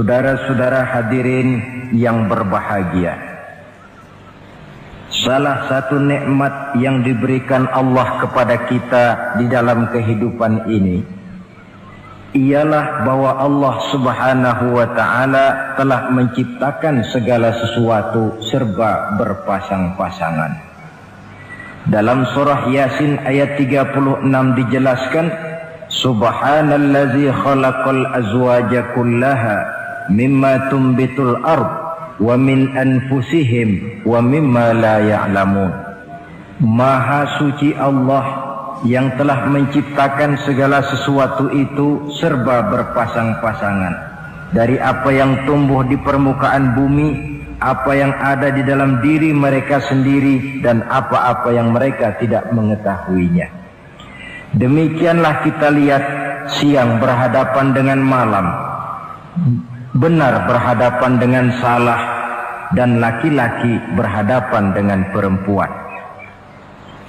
Saudara-saudara hadirin yang berbahagia, salah satu nikmat yang diberikan Allah kepada kita di dalam kehidupan ini ialah bahwa Allah Subhanahu wa ta'ala telah menciptakan segala sesuatu serba berpasang-pasangan. Dalam surah Yasin ayat 36 dijelaskan, Subhanallazi khalaqal azwaja kullaha mimma tumbitul ard wa min anfusihim wa mimma la ya'lamun. Maha suci Allah yang telah menciptakan segala sesuatu itu serba berpasang-pasangan, dari apa yang tumbuh di permukaan bumi, apa yang ada di dalam diri mereka sendiri, dan apa-apa yang mereka tidak mengetahuinya. Demikianlah kita lihat siang berhadapan dengan malam, benar berhadapan dengan salah, dan laki-laki berhadapan dengan perempuan.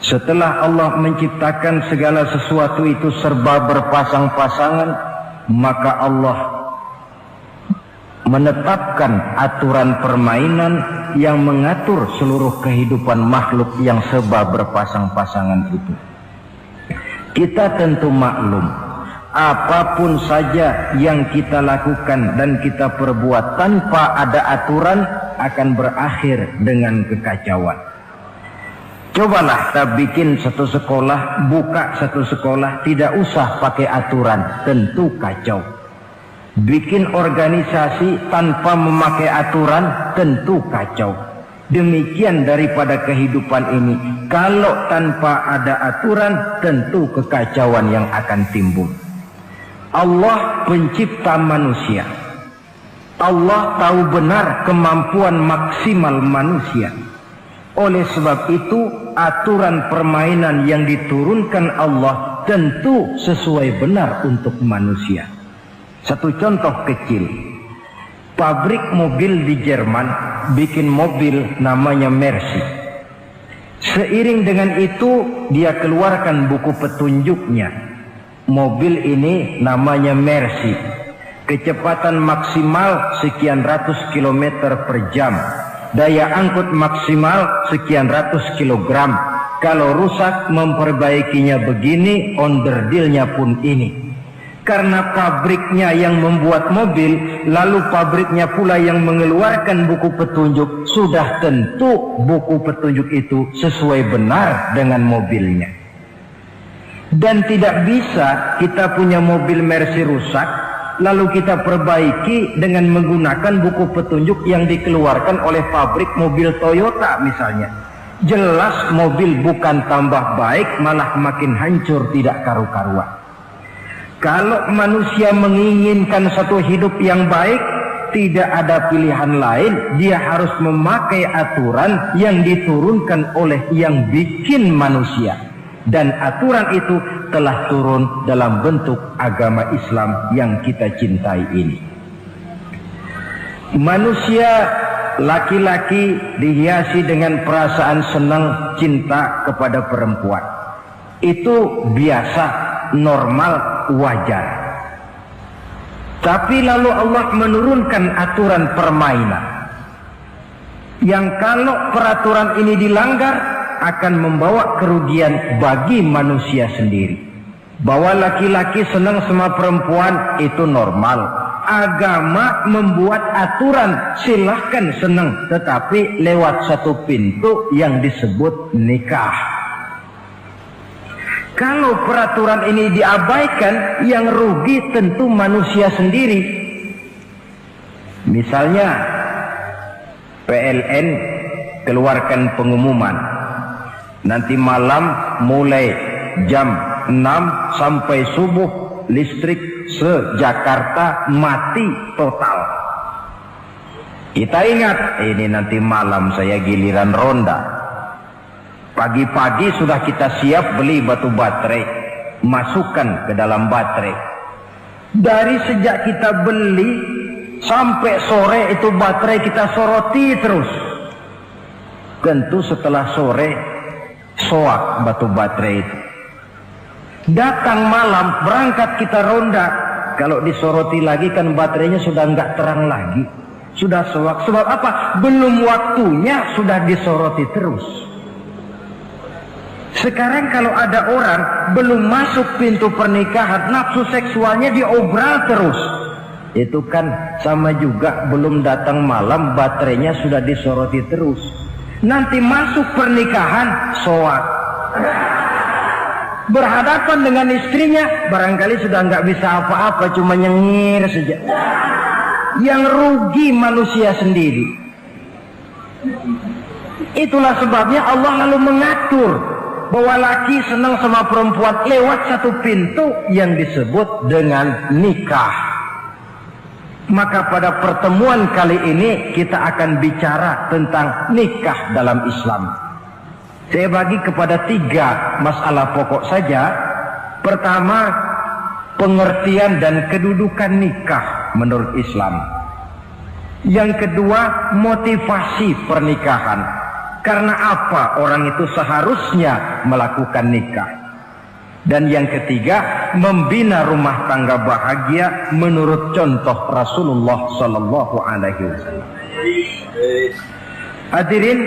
Setelah Allah menciptakan segala sesuatu itu serba berpasang-pasangan, maka Allah menetapkan aturan permainan yang mengatur seluruh kehidupan makhluk yang serba berpasang-pasangan itu. Kita tentu maklum, apapun saja yang kita lakukan dan kita perbuat tanpa ada aturan akan berakhir dengan kekacauan. Cobalah kita bikin satu sekolah, buka satu sekolah, tidak usah pakai aturan, tentu kacau. Bikin organisasi tanpa memakai aturan, tentu kacau. Demikian daripada kehidupan ini, kalau tanpa ada aturan, tentu kekacauan yang akan timbul. Allah pencipta manusia. Allah tahu benar kemampuan maksimal manusia. Oleh sebab itu, aturan permainan yang diturunkan Allah tentu sesuai benar untuk manusia. Satu contoh kecil, pabrik mobil di Jerman bikin mobil namanya Mercy. Seiring dengan itu, dia keluarkan buku petunjuknya. Mobil ini namanya Mercy, kecepatan maksimal sekian ratus kilometer per jam, daya angkut maksimal sekian ratus kilogram. Kalau rusak memperbaikinya begini, onderdilnya pun ini. Karena pabriknya yang membuat mobil, lalu pabriknya pula yang mengeluarkan buku petunjuk, sudah tentu buku petunjuk itu sesuai benar dengan mobilnya. Dan tidak bisa kita punya mobil Mercy rusak, lalu kita perbaiki dengan menggunakan buku petunjuk yang dikeluarkan oleh pabrik mobil Toyota misalnya. Jelas mobil bukan tambah baik, malah makin hancur tidak karu-karuan. Kalau manusia menginginkan satu hidup yang baik, tidak ada pilihan lain, dia harus memakai aturan yang diturunkan oleh yang bikin manusia. Dan aturan itu telah turun dalam bentuk agama Islam yang kita cintai ini. Manusia laki-laki dihiasi dengan perasaan senang cinta kepada perempuan. Itu biasa, normal, wajar. Tapi lalu Allah menurunkan aturan permainan yang kalau peraturan ini dilanggar akan membawa kerugian bagi manusia sendiri. Bahwa laki-laki senang sama perempuan itu normal. Agama membuat aturan silahkan senang, tetapi lewat satu pintu yang disebut nikah. Kalau peraturan ini diabaikan, yang rugi tentu manusia sendiri. Misalnya PLN keluarkan pengumuman, nanti malam mulai jam 6 sampai subuh listrik se-Jakarta mati total. Kita ingat, ini nanti malam saya giliran ronda. Pagi-pagi sudah kita siap beli batu baterai, masukkan ke dalam baterai. Dari sejak kita beli sampai sore itu baterai kita soroti terus. Tentu setelah sore soak batu baterai itu. Datang malam berangkat kita ronda, Kalau disoroti lagi kan baterainya sudah nggak terang lagi. Sudah sewak. Sebab apa? Belum waktunya sudah disoroti terus. Sekarang kalau ada orang belum masuk pintu pernikahan, nafsu seksualnya diobral terus. Itu kan sama juga belum datang malam, baterainya sudah disoroti terus. Nanti masuk pernikahan, soak. Berhadapan dengan istrinya, barangkali sudah nggak bisa apa-apa, cuma nyengir saja. Yang rugi manusia sendiri. Itulah sebabnya Allah lalu mengatur bahwa laki senang sama perempuan lewat satu pintu yang disebut dengan nikah. Maka pada pertemuan kali ini kita akan bicara tentang nikah dalam Islam. Saya bagi kepada 3 masalah pokok saja. Pertama, pengertian dan kedudukan nikah menurut Islam. Yang kedua, motivasi pernikahan. Karena apa orang itu seharusnya melakukan nikah. Dan yang ketiga, membina rumah tangga bahagia menurut contoh Rasulullah Sallallahu Alaihi Wasallam. Hadirin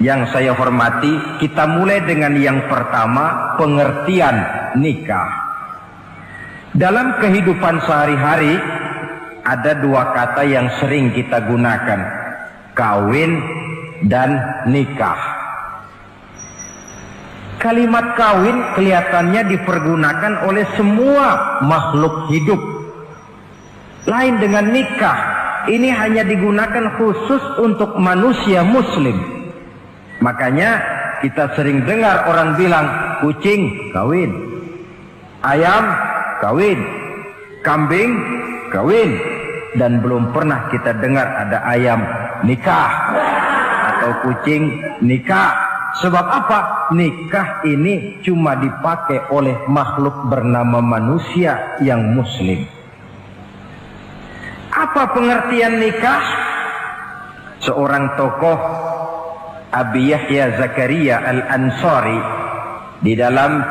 yang saya hormati, kita mulai dengan yang pertama, pengertian nikah. Dalam kehidupan sehari-hari ada 2 kata yang sering kita gunakan, kawin dan nikah. Kalimat kawin kelihatannya dipergunakan oleh semua makhluk hidup. Lain dengan nikah, ini hanya digunakan khusus untuk manusia muslim. Makanya kita sering dengar orang bilang, kucing kawin, ayam kawin, kambing kawin. Dan belum pernah kita dengar ada ayam nikah atau kucing nikah. Sebab apa? Nikah ini cuma dipakai oleh makhluk bernama manusia yang muslim. Apa pengertian nikah? Seorang tokoh, Abi Yahya Zakaria Al-Ansari, di dalam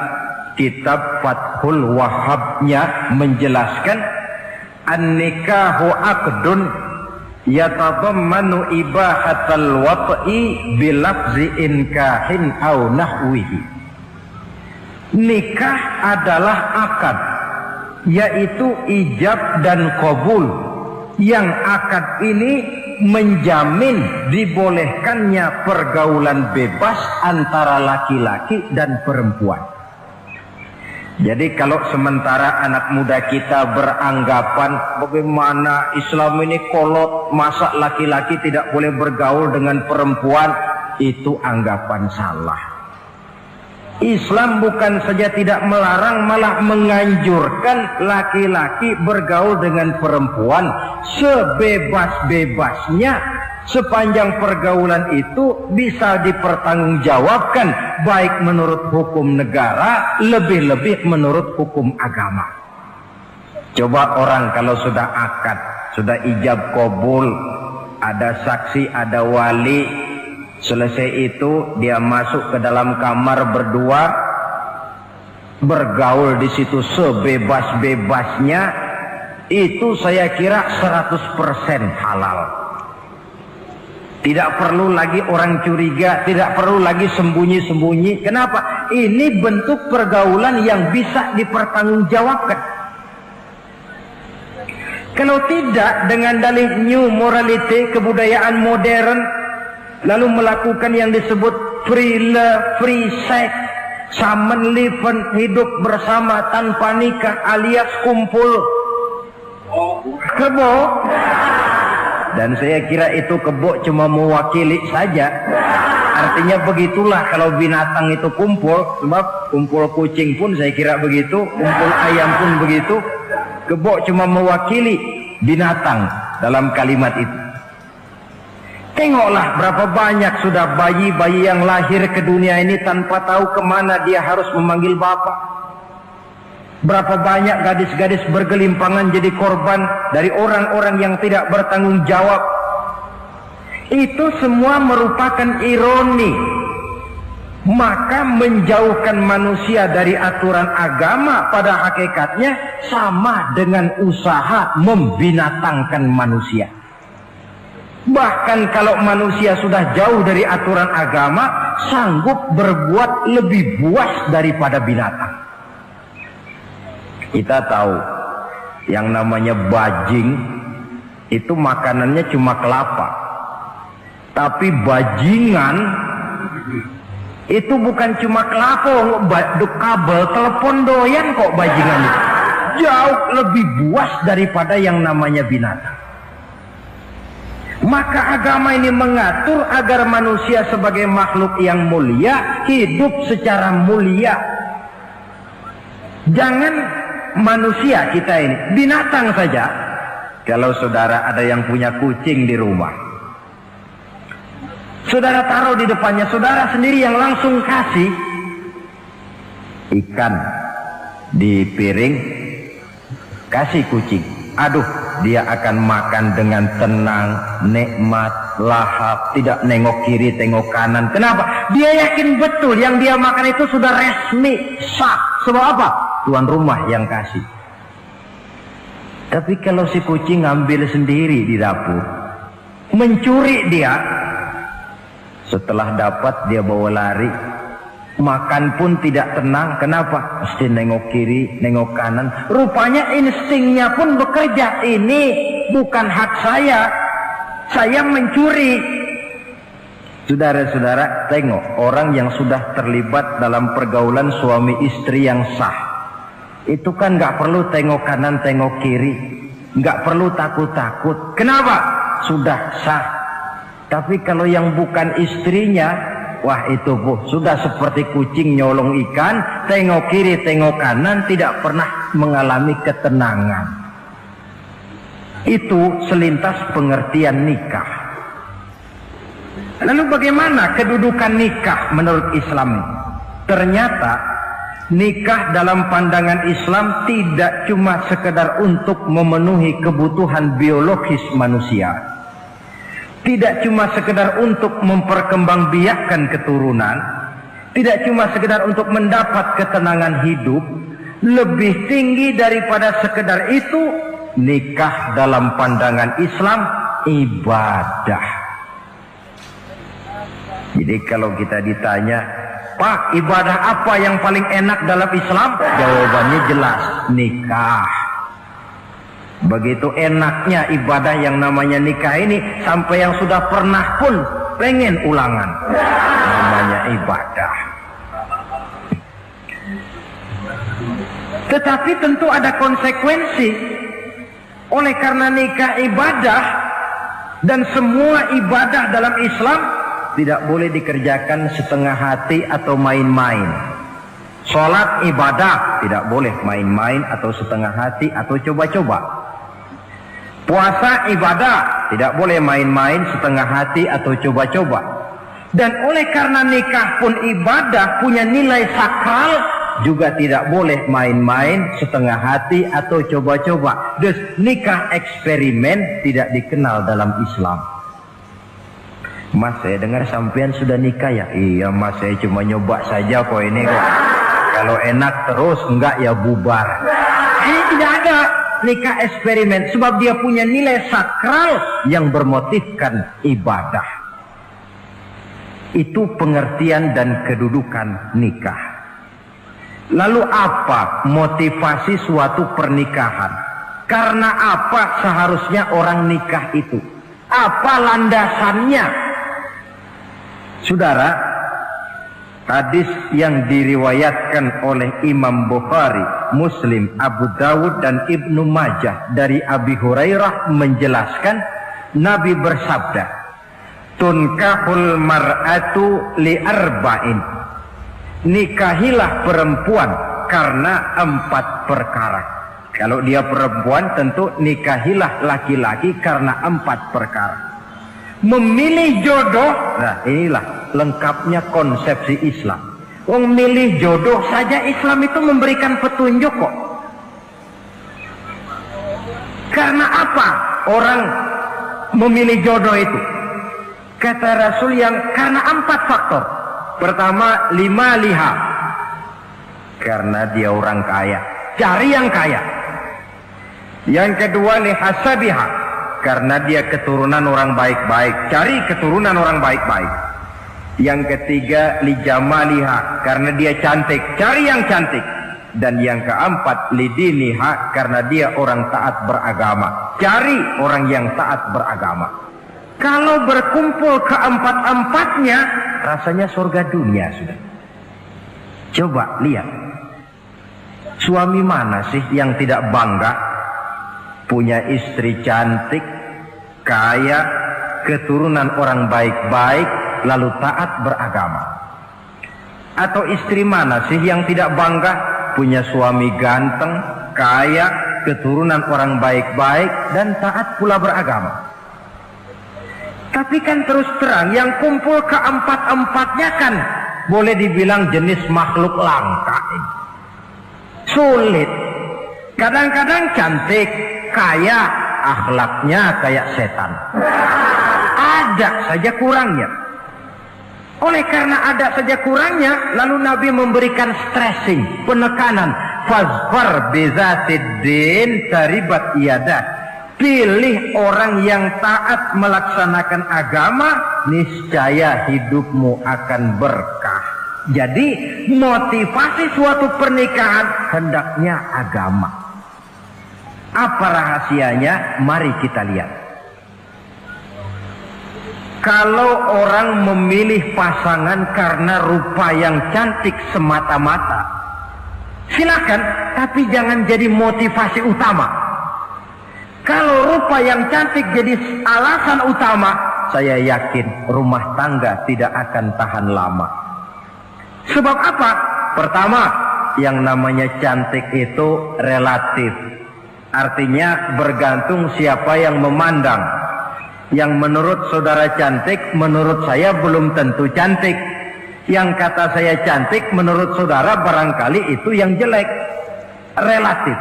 kitab Fathul Wahhabnya menjelaskan, an-nikahu aqdun yatadammanu ibahatal wat'i bilafzi inkahin au nahwihi. Nikah adalah akad, yaitu ijab dan qabul, yang akad ini menjamin dibolehkannya pergaulan bebas antara laki-laki dan perempuan. Jadi kalau sementara anak muda kita beranggapan bagaimana Islam ini kolot, masa laki-laki tidak boleh bergaul dengan perempuan, itu anggapan salah. Islam bukan saja tidak melarang, malah menganjurkan laki-laki bergaul dengan perempuan sebebas-bebasnya, sepanjang pergaulan itu bisa dipertanggungjawabkan, baik menurut hukum negara, lebih-lebih menurut hukum agama. Coba orang kalau sudah akad, sudah ijab qabul, ada saksi, ada wali, selesai itu dia masuk ke dalam kamar berdua, bergaul di situ sebebas-bebasnya, itu saya kira 100% halal. Tidak perlu lagi orang curiga, tidak perlu lagi sembunyi-sembunyi. Kenapa? Ini bentuk pergaulan yang bisa dipertanggungjawabkan. Kalau tidak, dengan dalih new morality, kebudayaan modern, lalu melakukan yang disebut free love, free sex, common living, hidup bersama tanpa nikah alias kumpul kebo. Dan saya kira itu kebo cuma mewakili saja. Artinya begitulah kalau binatang itu kumpul. Sebab kumpul kucing pun saya kira begitu, kumpul ayam pun begitu. Kebo cuma mewakili binatang dalam kalimat itu. Tengoklah berapa banyak sudah bayi-bayi yang lahir ke dunia ini tanpa tahu kemana dia harus memanggil bapak. Berapa banyak gadis-gadis bergelimpangan jadi korban dari orang-orang yang tidak bertanggung jawab. Itu semua merupakan ironi Maka menjauhkan manusia dari aturan agama pada hakikatnya sama dengan usaha membinatangkan manusia. Bahkan kalau manusia sudah jauh dari aturan agama, sanggup berbuat lebih buas daripada binatang. Kita tahu yang namanya bajing itu makanannya cuma kelapa. Tapi bajingan itu bukan cuma kelapa, kabel telepon doyan kok bajingan itu. Jauh lebih buas daripada yang namanya binatang. Maka agama ini mengatur agar manusia sebagai makhluk yang mulia hidup secara mulia. Jangan manusia kita ini, binatang saja. Kalau saudara ada yang punya kucing di rumah, saudara taruh di depannya, saudara sendiri yang langsung kasih ikan di piring, kasih kucing. Aduh, dia akan makan dengan tenang, nikmat, lahap, tidak nengok kiri, tengok kanan. Kenapa? Dia yakin betul yang dia makan itu sudah resmi, sah. Sebab apa? Tuan rumah yang kasih. Tapi kalau si kucing ngambil sendiri di dapur, mencuri dia, setelah dapat dia bawa lari, makan pun tidak tenang. Kenapa? Mesti nengok kiri, nengok kanan. Rupanya instingnya pun bekerja. Ini bukan hak saya mencuri. Saudara-saudara, tengok orang yang sudah terlibat dalam pergaulan suami istri yang sah. Itu kan nggak perlu tengok kanan, tengok kiri, nggak perlu takut-takut. Kenapa? Sudah sah. Tapi kalau yang bukan istrinya, wah itu bu, sudah seperti kucing nyolong ikan, tengok kiri, tengok kanan, tidak pernah mengalami ketenangan. Itu selintas pengertian nikah. Lalu bagaimana kedudukan nikah menurut Islam? Ternyata nikah dalam pandangan Islam tidak cuma sekedar untuk memenuhi kebutuhan biologis manusia. Tidak cuma sekedar untuk memperkembangbiakkan keturunan, tidak cuma sekedar untuk mendapat ketenangan hidup. Lebih tinggi daripada sekedar itu, nikah dalam pandangan Islam ibadah. Jadi kalau kita ditanya, Pak, ibadah apa yang paling enak dalam Islam? Jawabannya jelas, nikah. Begitu enaknya ibadah yang namanya nikah ini, sampai yang sudah pernah pun pengen ulangan. Namanya ibadah. Tetapi tentu ada konsekuensi. Oleh karena nikah ibadah, dan semua ibadah dalam Islam tidak boleh dikerjakan setengah hati atau main-main. Sholat ibadah, tidak boleh main-main atau setengah hati atau coba-coba. Puasa ibadah, tidak boleh main-main, setengah hati atau coba-coba. Dan oleh karena nikah pun ibadah, punya nilai sakral, juga tidak boleh main-main, setengah hati atau coba-coba. Dus nikah eksperimen tidak dikenal dalam Islam. Mas, saya dengar sampean sudah nikah ya? Iya mas, saya cuma nyoba saja kok ini kok. Kalau enak terus, enggak ya bubar. Ini tidak ada nikah eksperimen, sebab dia punya nilai sakral yang bermotifkan ibadah. Itu pengertian dan kedudukan nikah. Lalu apa motivasi suatu pernikahan? Karena apa seharusnya orang nikah itu? Apa landasannya? Saudara, hadis yang diriwayatkan oleh Imam Bukhari, Muslim, Abu Dawud dan Ibnu Majah dari Abi Hurairah menjelaskan, Nabi bersabda, tunkahul mar'atu li arba'in. Nikahilah perempuan karena 4 perkara. Kalau dia perempuan, tentu nikahilah laki-laki karena 4 perkara. Memilih jodoh, nah inilah lengkapnya konsepsi Islam. Memilih jodoh saja Islam itu memberikan petunjuk kok. Karena apa orang memilih jodoh itu? Kata Rasul yang karena 4 faktor. Pertama, lima liha, karena dia orang kaya, cari yang kaya. Yang kedua, lihasabiha, karena dia keturunan orang baik-baik, cari keturunan orang baik-baik. Yang ketiga, lijamaliha, karena dia cantik, cari yang cantik. Dan yang keempat, lidiniha, karena dia orang taat beragama, cari orang yang taat beragama. Kalau berkumpul keempat-empatnya, rasanya surga dunia sudah. Coba lihat, suami mana sih yang tidak bangga punya istri cantik, kaya, keturunan orang baik-baik, lalu taat beragama? Atau istri mana sih yang tidak bangga punya suami ganteng, kaya, keturunan orang baik-baik, dan taat pula beragama? Tapi kan terus terang, yang kumpul keempat-empatnya kan boleh dibilang jenis makhluk langka. Sulit. Kadang-kadang cantik, kaya, akhlaknya kayak setan. Ada saja kurangnya. Oleh karena ada saja kurangnya, lalu Nabi memberikan stressing, penekanan. Fazfar bizatiddin taribat iyadah. Pilih orang yang taat melaksanakan agama, niscaya hidupmu akan berkah. Jadi motivasi suatu pernikahan hendaknya agama. Apa rahasianya? Mari kita lihat. Kalau orang memilih pasangan karena rupa yang cantik semata-mata, silakan, tapi jangan jadi motivasi utama. Kalau rupa yang cantik jadi alasan utama, saya yakin rumah tangga tidak akan tahan lama. Sebab apa? Pertama, yang namanya cantik itu relatif. Artinya bergantung siapa yang memandang. Yang menurut saudara cantik, menurut saya belum tentu cantik. Yang kata saya cantik, menurut saudara barangkali itu yang jelek. Relatif.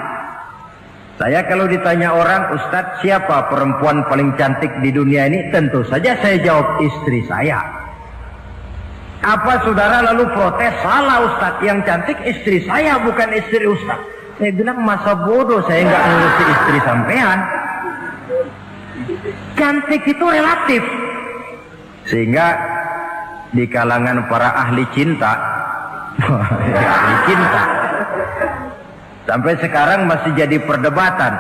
Saya kalau ditanya orang, Ustadz, siapa perempuan paling cantik di dunia ini? Tentu saja saya jawab istri saya. Apa saudara lalu protes? Salah Ustadz, yang cantik istri saya, bukan istri Ustadz. Saya bilang, masa bodoh saya nggak ngurusi istri sampean. Cantik itu relatif. Sehingga di kalangan para ahli cinta, ahli cinta, sampai sekarang masih jadi perdebatan.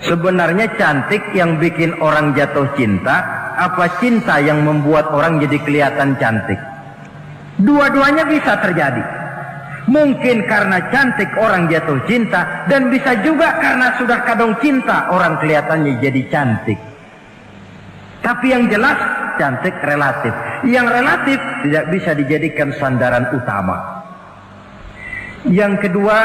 Sebenarnya cantik yang bikin orang jatuh cinta, apa cinta yang membuat orang jadi kelihatan cantik? Dua-duanya bisa terjadi. Mungkin karena cantik orang jatuh cinta, dan bisa juga karena sudah kadung cinta orang kelihatannya jadi cantik. Tapi yang jelas cantik relatif. Yang relatif tidak bisa dijadikan sandaran utama. Yang kedua,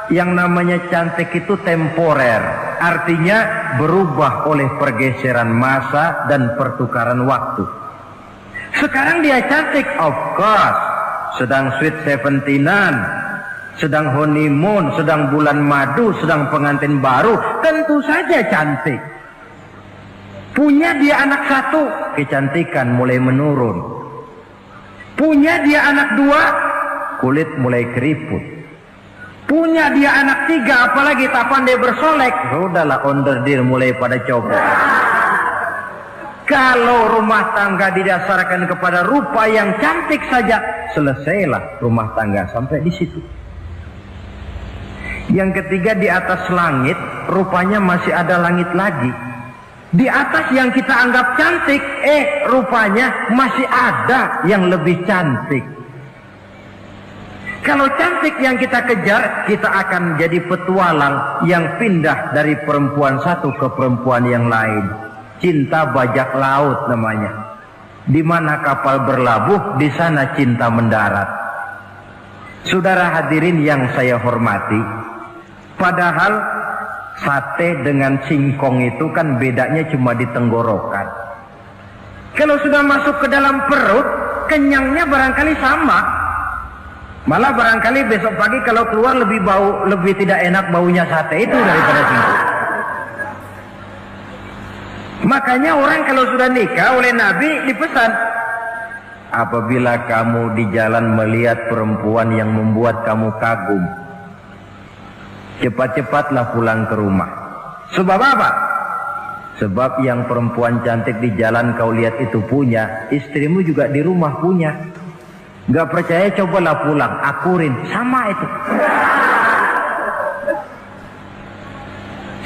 yang namanya cantik itu temporer. Artinya berubah oleh pergeseran masa dan pertukaran waktu. Sekarang dia cantik, of course, sedang sweet 17-an, sedang honeymoon, sedang bulan madu, sedang pengantin baru, tentu saja cantik. Punya dia anak satu, kecantikan mulai menurun. Punya dia anak dua, kulit mulai keriput. Punya dia anak tiga, apalagi tak pandai bersolek, sudahlah onderdir mulai pada copot. Kalau rumah tangga didasarkan kepada rupa yang cantik saja, selesailah rumah tangga sampai di situ. Yang ketiga, di atas langit, rupanya masih ada langit lagi. Di atas yang kita anggap cantik, rupanya masih ada yang lebih cantik. Kalau cantik yang kita kejar, kita akan jadi petualang yang pindah dari perempuan satu ke perempuan yang lain. Cinta bajak laut namanya. Di mana kapal berlabuh, di sana cinta mendarat. Saudara hadirin yang saya hormati, padahal sate dengan singkong itu kan bedanya cuma di tenggorokan. Kalau sudah masuk ke dalam perut, kenyangnya barangkali sama. Malah barangkali besok pagi kalau keluar lebih bau, lebih tidak enak baunya sate itu daripada singkong. Makanya orang kalau sudah nikah oleh Nabi dipesan, Apabila kamu di jalan melihat perempuan yang membuat kamu kagum, cepat-cepatlah pulang ke rumah. Sebab apa? Sebab yang perempuan cantik di jalan kau lihat itu punya, istrimu juga di rumah punya. Gak percaya cobalah pulang, akurin, sama itu.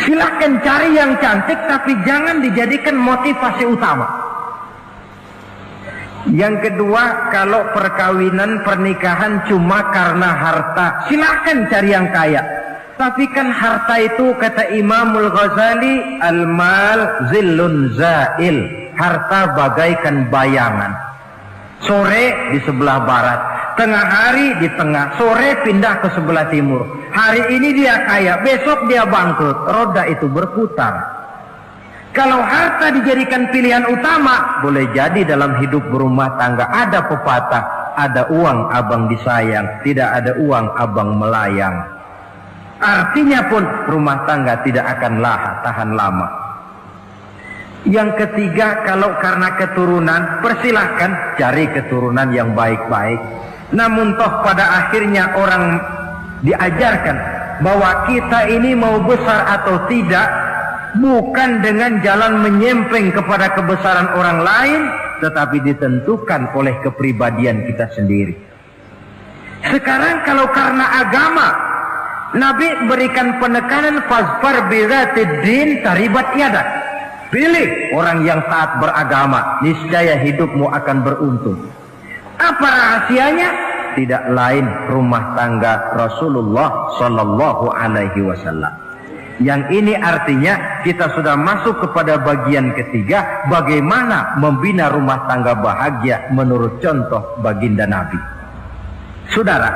Silahkan cari yang cantik, tapi jangan dijadikan motivasi utama. Yang kedua, kalau perkawinan pernikahan cuma karena harta, silahkan cari yang kaya. Tapi kan harta itu, kata Imamul Ghazali, al-mal zillun zail. Harta bagaikan bayangan. Sore di sebelah barat, tengah hari di tengah, sore pindah ke sebelah timur. Hari ini dia kaya, besok dia bangkrut. Roda itu berputar. Kalau harta dijadikan pilihan utama, boleh jadi dalam hidup berumah tangga ada pepatah, ada uang abang disayang, tidak ada uang abang melayang. Artinya pun rumah tangga tidak akan tahan lama. Yang ketiga, kalau karena keturunan, persilahkan cari keturunan yang baik-baik. Namun toh pada akhirnya orang diajarkan bahwa kita ini mau besar atau tidak, bukan dengan jalan menyempeng kepada kebesaran orang lain, tetapi ditentukan oleh kepribadian kita sendiri. Sekarang kalau karena agama, Nabi berikan penekanan fazfar bizatid din taribat yadak. Pilih orang yang taat beragama, niscaya hidupmu akan beruntung. Apa rahasianya? Tidak lain rumah tangga Rasulullah Sallallahu Alaihi Wasallam. Yang ini artinya kita sudah masuk kepada bagian ketiga, bagaimana membina rumah tangga bahagia menurut contoh baginda Nabi. Saudara,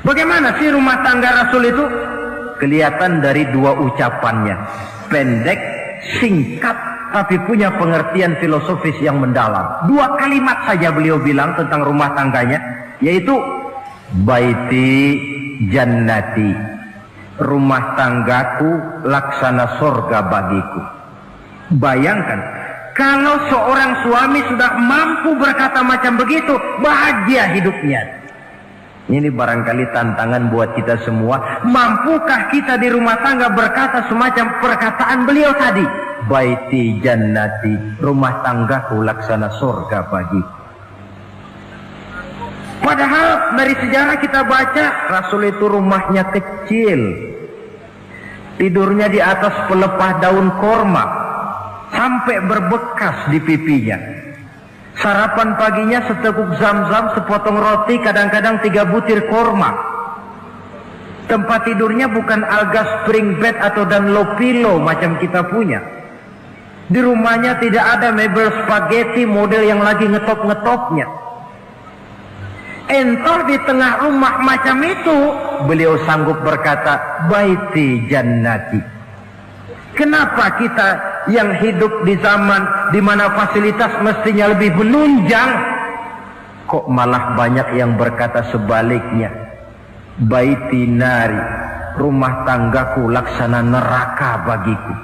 bagaimana sih rumah tangga Rasul itu? Kelihatan dari dua ucapannya, pendek, singkat, tapi punya pengertian filosofis yang mendalam. Dua kalimat saja beliau bilang tentang rumah tangganya, yaitu baiti jannati, rumah tanggaku laksana surga bagiku. Bayangkan, kalau seorang suami sudah mampu berkata macam begitu, bahagia hidupnya. Ini barangkali tantangan buat kita semua. Mampukah kita di rumah tangga berkata semacam perkataan beliau tadi? Baiti jannati, rumah tanggaku laksana surga bagiku. Padahal dari sejarah kita baca, Rasul itu rumahnya kecil. Tidurnya di atas pelepah daun korma, sampai berbekas di pipinya. Sarapan paginya seteguk zam-zam, sepotong roti, kadang-kadang 3 butir korma. Tempat tidurnya bukan alga spring bed atau Dunlopillow macam kita punya. Di rumahnya tidak ada mebel spaghetti model yang lagi ngetop-ngetopnya. Entah di tengah rumah macam itu, beliau sanggup berkata, baiti jannati. Kenapa kita yang hidup di zaman di mana fasilitas mestinya lebih menunjang, kok malah banyak yang berkata sebaliknya? Baiti nari, rumah tanggaku laksana neraka bagiku.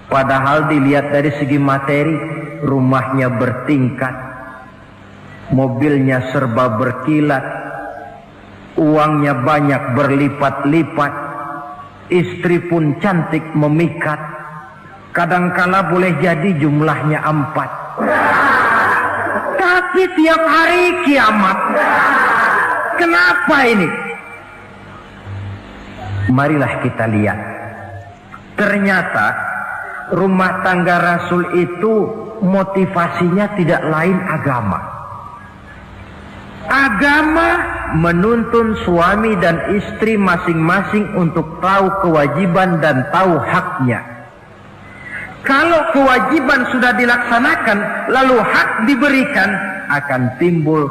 Padahal dilihat dari segi materi, rumahnya bertingkat, mobilnya serba berkilat, uangnya banyak berlipat-lipat, istri pun cantik memikat. Kadangkala boleh jadi jumlahnya 4. Tapi tiap hari kiamat. Kenapa ini? Marilah kita lihat. Ternyata rumah tangga Rasul itu motivasinya tidak lain agama. Agama menuntun suami dan istri masing-masing untuk tahu kewajiban dan tahu haknya. Kalau kewajiban sudah dilaksanakan, lalu hak diberikan, akan timbul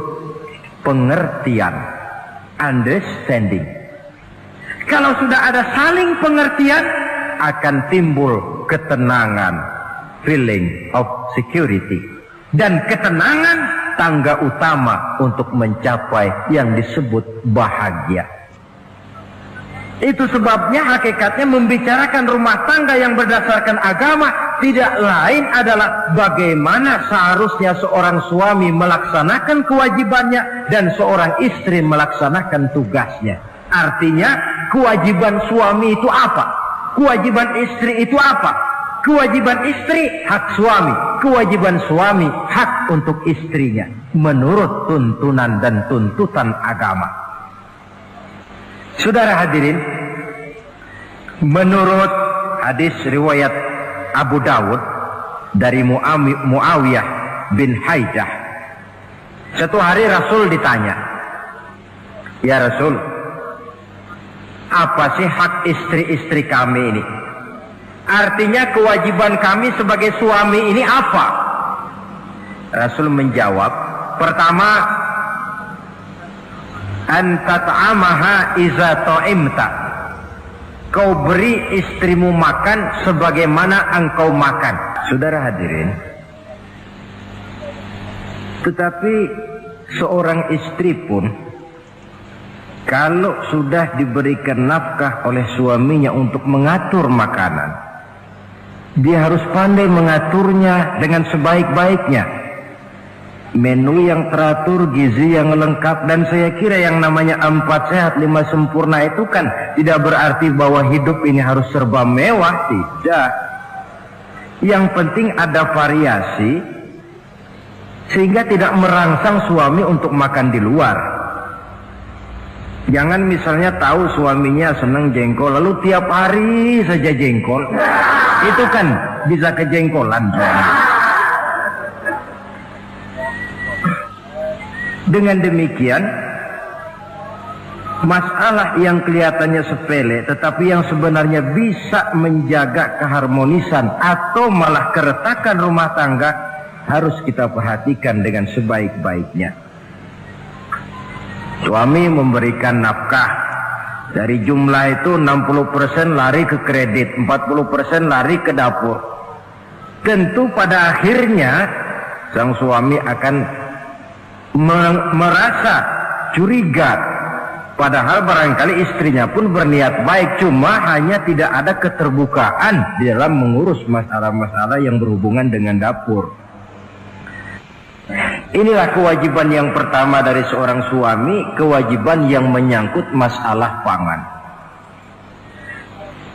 pengertian, understanding. Kalau sudah ada saling pengertian, akan timbul ketenangan, feeling of security. Dan ketenangan tangga utama untuk mencapai yang disebut bahagia. Itu sebabnya hakikatnya membicarakan rumah tangga yang berdasarkan agama tidak lain adalah bagaimana seharusnya seorang suami melaksanakan kewajibannya dan seorang istri melaksanakan tugasnya. Artinya kewajiban suami itu apa? Kewajiban istri itu apa? Kewajiban istri hak suami, kewajiban suami hak untuk istrinya menurut tuntunan dan tuntutan agama. Saudara hadirin, menurut hadis riwayat Abu Dawud dari Muawiyah bin Haidah, satu hari Rasul ditanya, "Ya Rasul, apa sih hak istri-istri kami ini? Artinya kewajiban kami sebagai suami ini apa?" Rasul menjawab, pertama, "An tat'amaha iza ta'imta." Kau beri istrimu makan sebagaimana engkau makan. Saudara hadirin, tetapi seorang istri pun kalau sudah diberikan nafkah oleh suaminya untuk mengatur makanan, dia harus pandai mengaturnya dengan sebaik-baiknya. Menu yang teratur, gizi yang lengkap, dan saya kira yang namanya 4 sehat 5 sempurna itu kan tidak berarti bahwa hidup ini harus serba mewah, tidak. Yang penting ada variasi sehingga tidak merangsang suami untuk makan di luar. Jangan misalnya tahu suaminya senang jengkol lalu tiap hari saja jengkol, itu kan bisa kejengkolan suami. Dengan demikian, masalah yang kelihatannya sepele tetapi yang sebenarnya bisa menjaga keharmonisan atau malah keretakan rumah tangga harus kita perhatikan dengan sebaik-baiknya. Suami memberikan nafkah, dari jumlah itu 60% lari ke kredit, 40% lari ke dapur. Tentu pada akhirnya sang suami akan merasa curiga, padahal barangkali istrinya pun berniat baik, cuma hanya tidak ada keterbukaan di dalam mengurus masalah-masalah yang berhubungan dengan dapur. Inilah kewajiban yang pertama dari seorang suami, kewajiban yang menyangkut masalah pangan.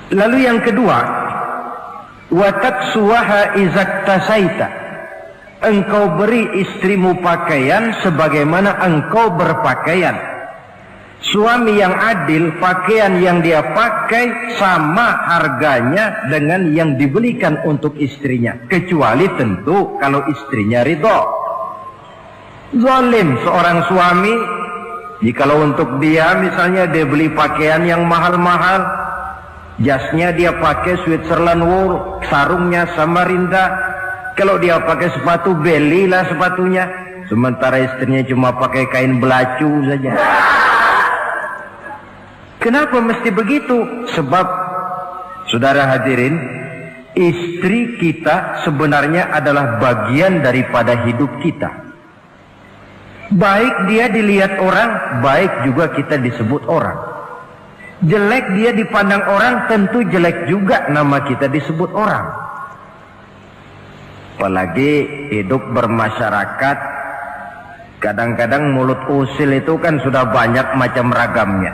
Lalu yang kedua, wa taksuwaha izaktasaita. Engkau beri istrimu pakaian sebagaimana engkau berpakaian. Suami yang adil, pakaian yang dia pakai sama harganya dengan yang dibelikan untuk istrinya, kecuali tentu kalau istrinya ridho. Zalim seorang suami jikalau untuk dia misalnya dia beli pakaian yang mahal-mahal, jasnya dia pakai Switzerland wool, sarungnya Samarinda. Kalau dia pakai sepatu, belilah sepatunya. Sementara istrinya cuma pakai kain belacu saja. Kenapa mesti begitu? Sebab, saudara hadirin, istri kita sebenarnya adalah bagian daripada hidup kita. Baik dia dilihat orang, baik juga kita disebut orang. Jelek dia dipandang orang, tentu jelek juga nama kita disebut orang. Apalagi hidup bermasyarakat, kadang-kadang mulut usil itu kan sudah banyak macam ragamnya.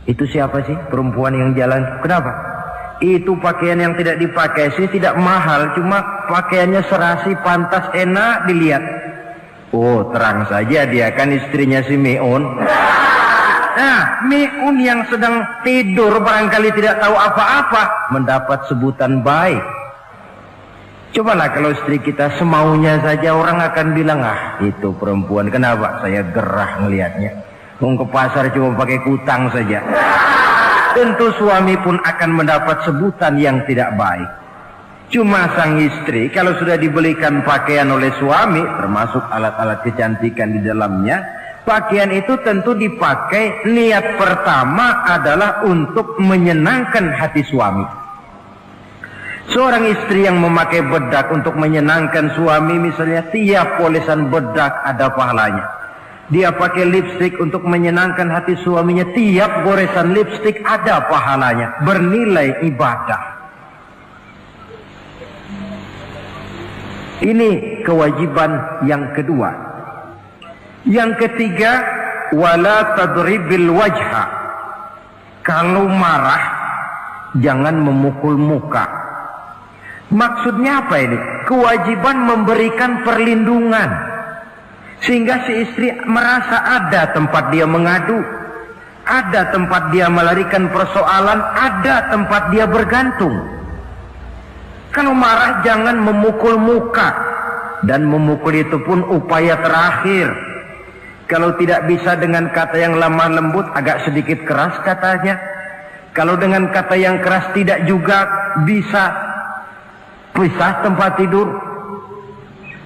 Itu siapa sih perempuan yang jalan? Kenapa? Itu pakaian yang tidak dipakai sih tidak mahal, cuma pakaiannya serasi, pantas, enak dilihat. Oh, terang saja dia kan istrinya si Miun. Nah, Miun yang sedang tidur barangkali tidak tahu apa-apa mendapat sebutan baik. Cobalah kalau istri kita semaunya saja, orang akan bilang, ah itu perempuan, kenapa saya gerah ngelihatnya, mau ke pasar cuma pakai kutang saja. Tentu suami pun akan mendapat sebutan yang tidak baik. Cuma sang istri kalau sudah dibelikan pakaian oleh suami, termasuk alat-alat kecantikan di dalamnya, pakaian itu tentu dipakai, niat pertama adalah untuk menyenangkan hati suami. Seorang istri yang memakai bedak untuk menyenangkan suami, misalnya tiap polesan bedak ada pahalanya. Dia pakai lipstik untuk menyenangkan hati suaminya, tiap goresan lipstik ada pahalanya, bernilai ibadah. Ini kewajiban yang kedua. Yang ketiga, wala tadribil wajha. Kalau marah jangan memukul muka. Maksudnya apa ini? Kewajiban memberikan perlindungan, sehingga si istri merasa ada tempat dia mengadu, ada tempat dia melarikan persoalan, ada tempat dia bergantung. Kalau marah jangan memukul muka, dan memukul itu pun upaya terakhir. Kalau tidak bisa dengan kata yang lemah lembut, agak sedikit keras katanya. Kalau dengan kata yang keras tidak juga bisa pisah tempat tidur.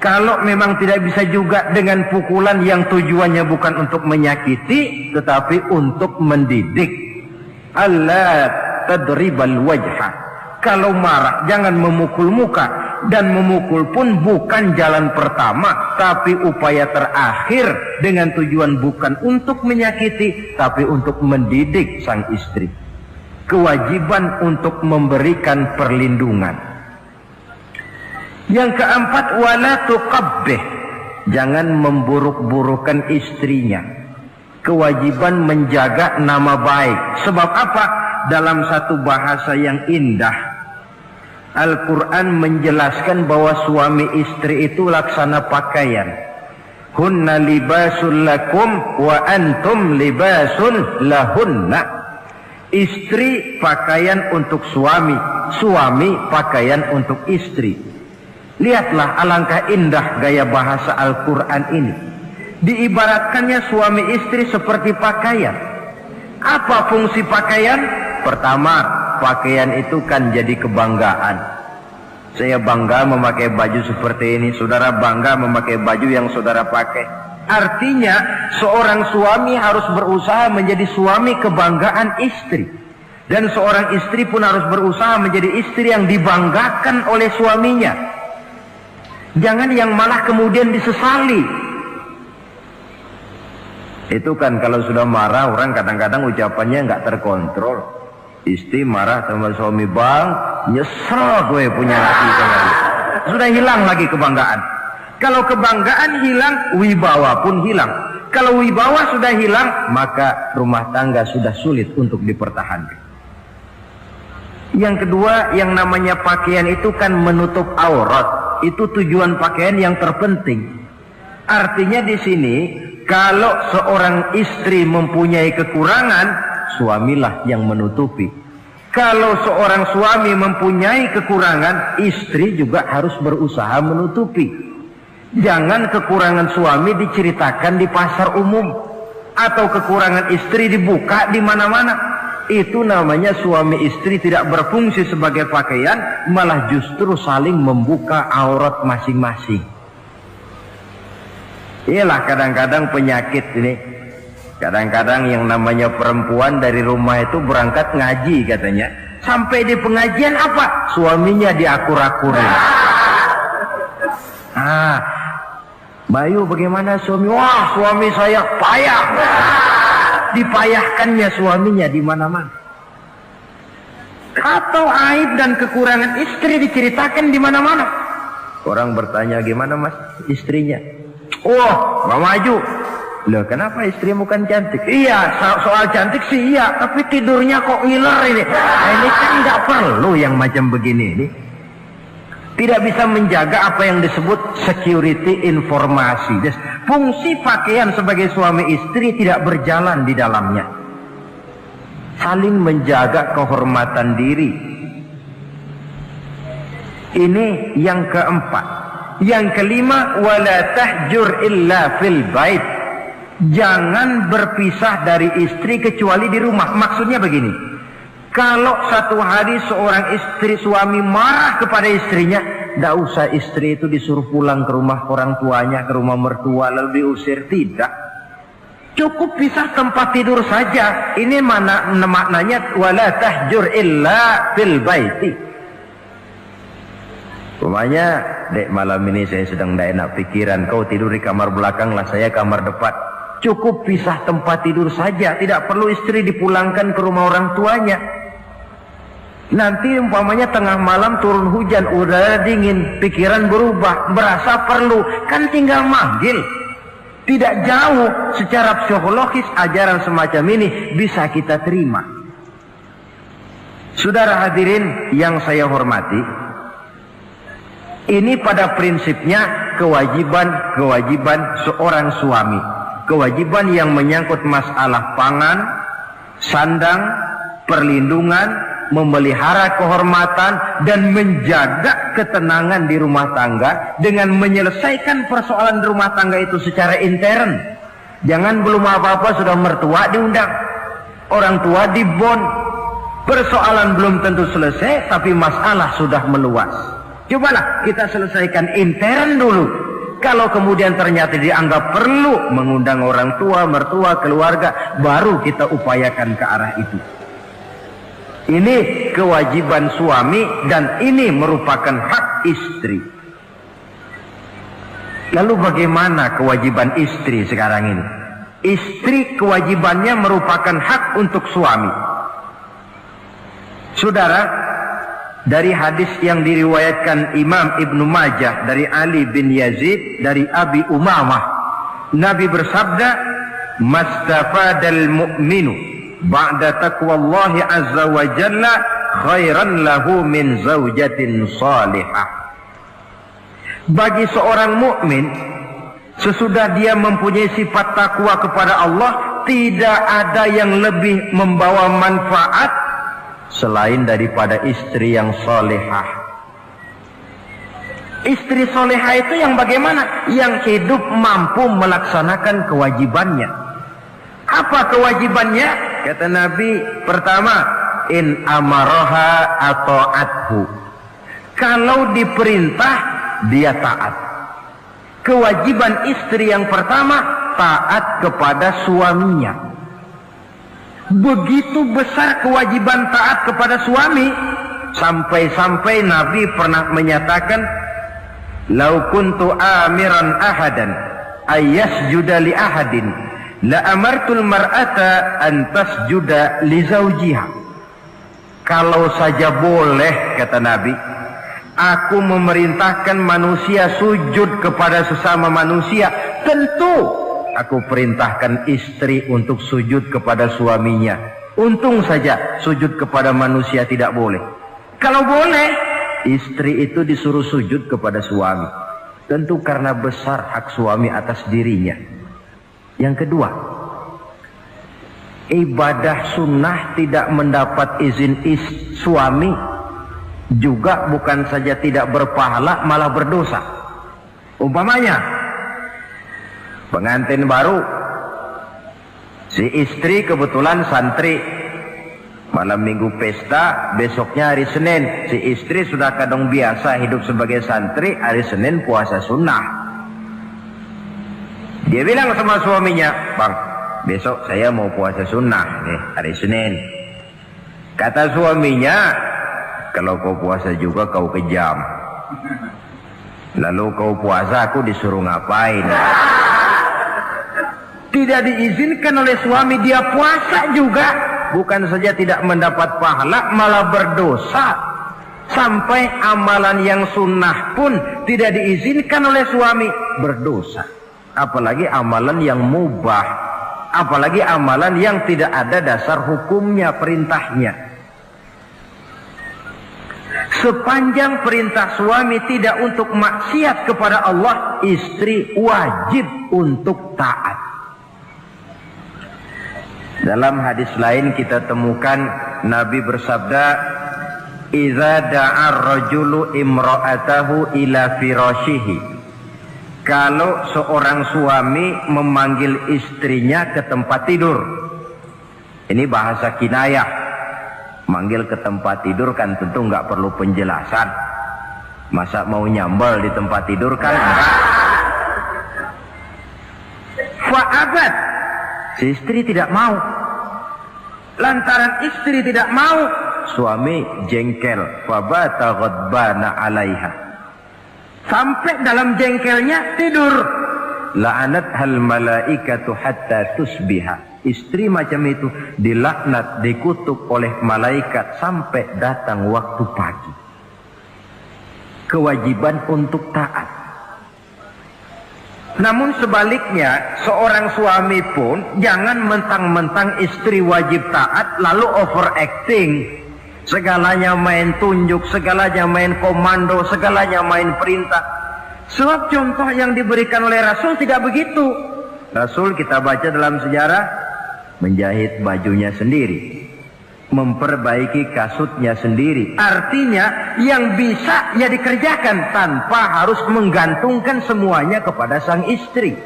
Kalau memang tidak bisa juga dengan pukulan yang tujuannya bukan untuk menyakiti, tetapi untuk mendidik. Allah tadribal wajha. Kalau marah jangan memukul muka, dan memukul pun bukan jalan pertama, tapi upaya terakhir dengan tujuan bukan untuk menyakiti, tapi untuk mendidik sang istri. Kewajiban untuk memberikan perlindungan. Yang keempat, wala tuqabbih. Jangan memburuk-burukan istrinya. Kewajiban menjaga nama baik. Sebab apa? Dalam satu bahasa yang indah, Al-Quran menjelaskan bahwa suami istri itu laksana pakaian. Hunna libasul lakum wa antum libasun lahunna. Istri pakaian untuk suami, suami pakaian untuk istri. Lihatlah alangkah indah gaya bahasa Al-Quran ini. Diibaratkannya suami istri seperti pakaian. Apa fungsi pakaian? Pertama, pakaian itu kan jadi kebanggaan. Saya bangga memakai baju seperti ini, saudara bangga memakai baju yang saudara pakai. Artinya seorang suami harus berusaha menjadi suami kebanggaan istri, dan seorang istri pun harus berusaha menjadi istri yang dibanggakan oleh suaminya. Jangan yang malah kemudian disesali. Itu kan kalau sudah marah orang kadang-kadang ucapannya nggak terkontrol. Istri marah sama suami, bang nyesel gue punya laki kayak gitu. Sudah hilang lagi kebanggaan. Kalau kebanggaan hilang, wibawa pun hilang. Kalau wibawa sudah hilang, maka rumah tangga sudah sulit untuk dipertahankan. Yang kedua, yang namanya pakaian itu kan menutup aurat. Itu tujuan pakaian yang terpenting. Artinya di sini, kalau seorang istri mempunyai kekurangan, suamilah yang menutupi. Kalau seorang suami mempunyai kekurangan, istri juga harus berusaha menutupi. Jangan kekurangan suami diceritakan di pasar umum, atau kekurangan istri dibuka di mana-mana. Itu namanya suami istri tidak berfungsi sebagai pakaian, malah justru saling membuka aurat masing-masing. Iyalah kadang-kadang penyakit ini. Kadang-kadang yang namanya perempuan dari rumah itu berangkat ngaji katanya. Sampai di pengajian apa? Suaminya diakur-akurin. Bayu bagaimana suami? Wah suami saya payah. Dipayahkannya suaminya di mana-mana. Atau aib dan kekurangan istri diceritakan di mana-mana. Orang bertanya gimana mas istrinya? Oh gak maju. Loh kenapa istrimu kan cantik? Iya soal cantik sih iya, tapi tidurnya kok ngiler ini. Nah, ini kan nggak perlu yang macam begini ini. Tidak bisa menjaga apa yang disebut security informasi. Fungsi pakaian sebagai suami istri tidak berjalan di dalamnya. Saling menjaga kehormatan diri. Ini yang keempat. Yang kelima, wala tahjur illa fil bait. Jangan berpisah dari istri kecuali di rumah. Maksudnya begini. Kalau satu hari seorang istri suami marah kepada istrinya, tidak usah istri itu disuruh pulang ke rumah orang tuanya, ke rumah mertua lalu diusir, tidak. Cukup pisah tempat tidur saja. Ini mana maknanya wala tahjur illa fil baiti. Umpamanya, dek malam ini saya sedang tidak enak pikiran, kau tidur di kamar belakang lah, saya kamar depan. Cukup pisah tempat tidur saja, tidak perlu istri dipulangkan ke rumah orang tuanya. Nanti umpamanya tengah malam turun hujan, udara dingin, pikiran berubah, merasa perlu, kan tinggal manggil. Tidak jauh secara psikologis ajaran semacam ini bisa kita terima. Saudara hadirin yang saya hormati, ini pada prinsipnya kewajiban seorang suami. Kewajiban yang menyangkut masalah pangan, sandang, perlindungan, memelihara kehormatan dan menjaga ketenangan di rumah tangga dengan menyelesaikan persoalan di rumah tangga itu secara intern. Jangan belum apa-apa sudah mertua diundang, orang tua dibon. Persoalan belum tentu selesai tapi masalah sudah meluas. Cobalah kita selesaikan intern dulu. Kalau kemudian ternyata dianggap perlu mengundang orang tua, mertua, keluarga, baru kita upayakan ke arah itu. Ini kewajiban suami dan ini merupakan hak istri. Lalu bagaimana kewajiban istri sekarang ini? Istri kewajibannya merupakan hak untuk suami. Saudara, dari hadis yang diriwayatkan Imam Ibnu Majah dari Ali bin Yazid dari Abi Umamah, Nabi bersabda, "Mastafadal mu'minu ba'da taqwallahi azza wa jalla khairan lahu min zaujatin salihah." Bagi seorang mukmin, sesudah dia mempunyai sifat takwa kepada Allah, tidak ada yang lebih membawa manfaat selain daripada istri yang salihah. Istri salihah itu yang bagaimana? Yang hidup mampu melaksanakan kewajibannya. Apa kewajibannya? Kata Nabi, pertama, in amaraha ata'athu. Kalau diperintah, dia taat. Kewajiban istri yang pertama, taat kepada suaminya. Begitu besar kewajiban taat kepada suami, sampai-sampai Nabi pernah menyatakan, "Lau kuntu amiran ahadan ayyasjuda li ahadin la amartul mar'ata an tasjuda li zawjiha." Kalau saja boleh, kata Nabi, aku memerintahkan manusia sujud kepada sesama manusia, tentu aku perintahkan istri untuk sujud kepada suaminya. Untung saja sujud kepada manusia tidak boleh. Kalau boleh, istri itu disuruh sujud kepada suami. Tentu karena besar hak suami atas dirinya. Yang kedua, ibadah sunnah tidak mendapat izin suami juga bukan saja tidak berpahala, malah berdosa. Umpamanya, pengantin baru, si istri kebetulan santri, malam minggu pesta, besoknya hari Senin, si istri sudah kadang biasa hidup sebagai santri, hari Senin puasa sunnah. Dia bilang sama suaminya, "Bang, besok saya mau puasa sunnah nih, hari Senin." Kata suaminya, "Kalau kau puasa juga kau kejam. Lalu kau puasa, aku disuruh ngapain?" Tidak diizinkan oleh suami, dia puasa juga. Bukan saja tidak mendapat pahala, malah berdosa. Sampai amalan yang sunnah pun tidak diizinkan oleh suami, berdosa. Apalagi amalan yang mubah, apalagi amalan yang tidak ada dasar hukumnya, perintahnya. Sepanjang perintah suami tidak untuk maksiat kepada Allah, istri wajib untuk taat. Dalam hadis lain kita temukan Nabi bersabda, "Idza da'a ar-rajulu imra'atahu ila firashihi." Kalau seorang suami memanggil istrinya ke tempat tidur. Ini bahasa kinayah. Manggil ke tempat tidur kan tentu nggak perlu penjelasan. Masa mau nyambal di tempat tidur kan enggak. Fa'abat, si istri tidak mau. Lantaran istri tidak mau, suami jengkel. Fabata ghadbana 'alaiha. Sampai dalam jengkelnya tidur. la'anat hal malaikatu hatta tusbiha. Istri macam itu dilaknat, dikutuk oleh malaikat sampai datang waktu pagi. Kewajiban untuk taat. Namun sebaliknya, seorang suami pun jangan mentang-mentang istri wajib taat lalu overacting. Segalanya main tunjuk, segalanya main komando, segalanya main perintah. Sebab contoh yang diberikan oleh Rasul tidak begitu. Rasul kita baca dalam sejarah menjahit bajunya sendiri, memperbaiki kasutnya sendiri. Artinya yang bisa ya dikerjakan tanpa harus menggantungkan semuanya kepada sang istri.